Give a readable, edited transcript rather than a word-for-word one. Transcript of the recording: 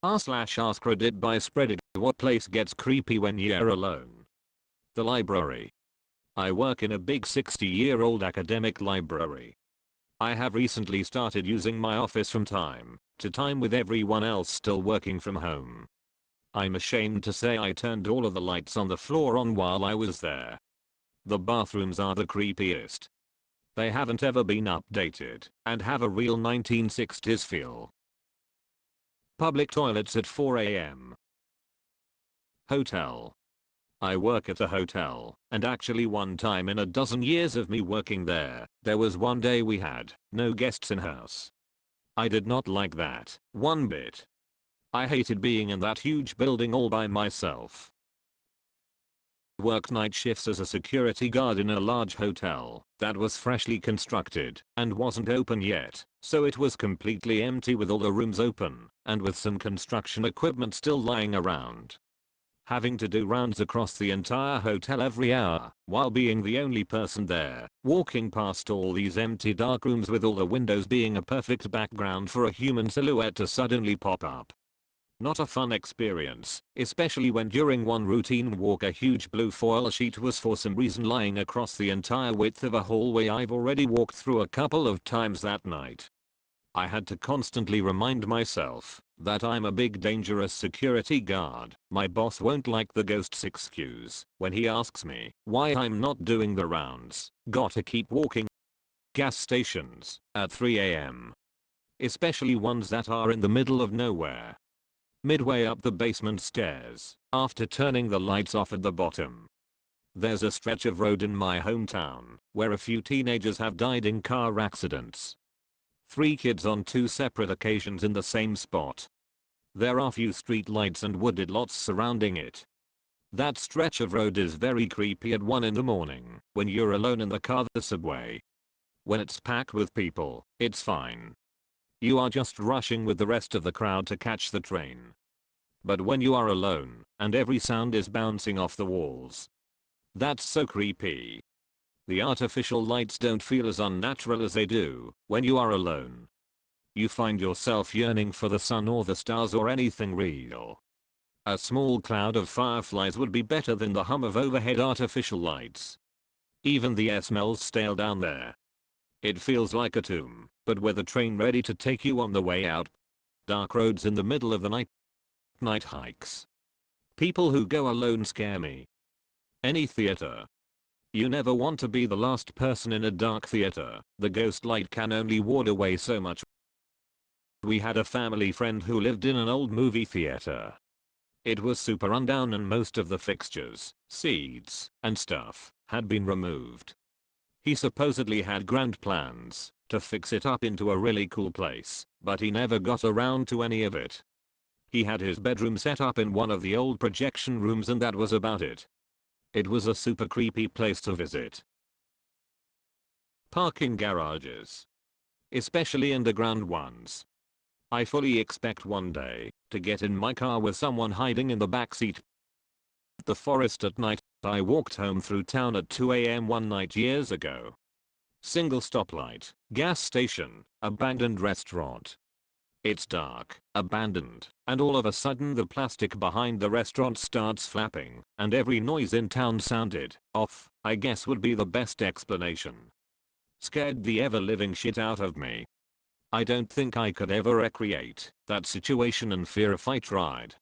r/Askreddit by Spreadit. What place gets creepy when you're alone? The library. I work in a big 60-year-old academic library. I have recently started using my office from time to time with everyone else still working from home. I'm ashamed to say I turned all of the lights on the floor on while I was there. The bathrooms are the creepiest. They haven't ever been updated and have a real 1960s feel. Public toilets at 4 a.m. Hotel. I work at a hotel, and actually one time in a dozen years of me working there was one day we had no guests in house. I did not like that one bit. I hated being in that huge building all by myself. Worked night shifts as a security guard in a large hotel that was freshly constructed and wasn't open yet, so it was completely empty with all the rooms open and with some construction equipment still lying around. Having to do rounds across the entire hotel every hour while being the only person there, walking past all these empty dark rooms with all the windows being a perfect background for a human silhouette to suddenly pop up. Not a fun experience, especially when during one routine walk a huge blue foil sheet was for some reason lying across the entire width of a hallway I've already walked through a couple of times that night. I had to constantly remind myself that I'm a big dangerous security guard. My boss won't like the ghost's excuse when he asks me why I'm not doing the rounds. Gotta keep walking. Gas stations at 3 a.m. Especially ones that are in the middle of nowhere. Midway up the basement stairs, after turning the lights off at the bottom. There's a stretch of road in my hometown where a few teenagers have died in car accidents. 3 kids on 2 separate occasions in the same spot. There are few street lights and wooded lots surrounding it. That stretch of road is very creepy at 1 in the morning when you're alone in the car, the subway. When it's packed with people, it's fine. You are just rushing with the rest of the crowd to catch the train. But when you are alone, and every sound is bouncing off the walls. That's so creepy. The artificial lights don't feel as unnatural as they do when you are alone. You find yourself yearning for the sun or the stars or anything real. A small cloud of fireflies would be better than the hum of overhead artificial lights. Even the air smells stale down there. It feels like a tomb, but with a train ready to take you on the way out. Dark roads in the middle of the night. Night hikes. People who go alone scare me. Any theater. You never want to be the last person in a dark theater. The ghost light can only ward away so much. We had a family friend who lived in an old movie theater. It was super rundown and most of the fixtures, seats, and stuff had been removed. He supposedly had grand plans to fix it up into a really cool place, but he never got around to any of it. He had his bedroom set up in one of the old projection rooms and that was about it. It was a super creepy place to visit. Parking garages. Especially underground ones. I fully expect one day to get in my car with someone hiding in the backseat. The forest at night. I walked home through town at 2 a.m. one night years ago. Single stoplight, gas station, abandoned restaurant. It's dark, abandoned, and all of a sudden the plastic behind the restaurant starts flapping, and every noise in town sounded off, I guess would be the best explanation. Scared the ever-living shit out of me. I don't think I could ever recreate that situation in fear if I tried.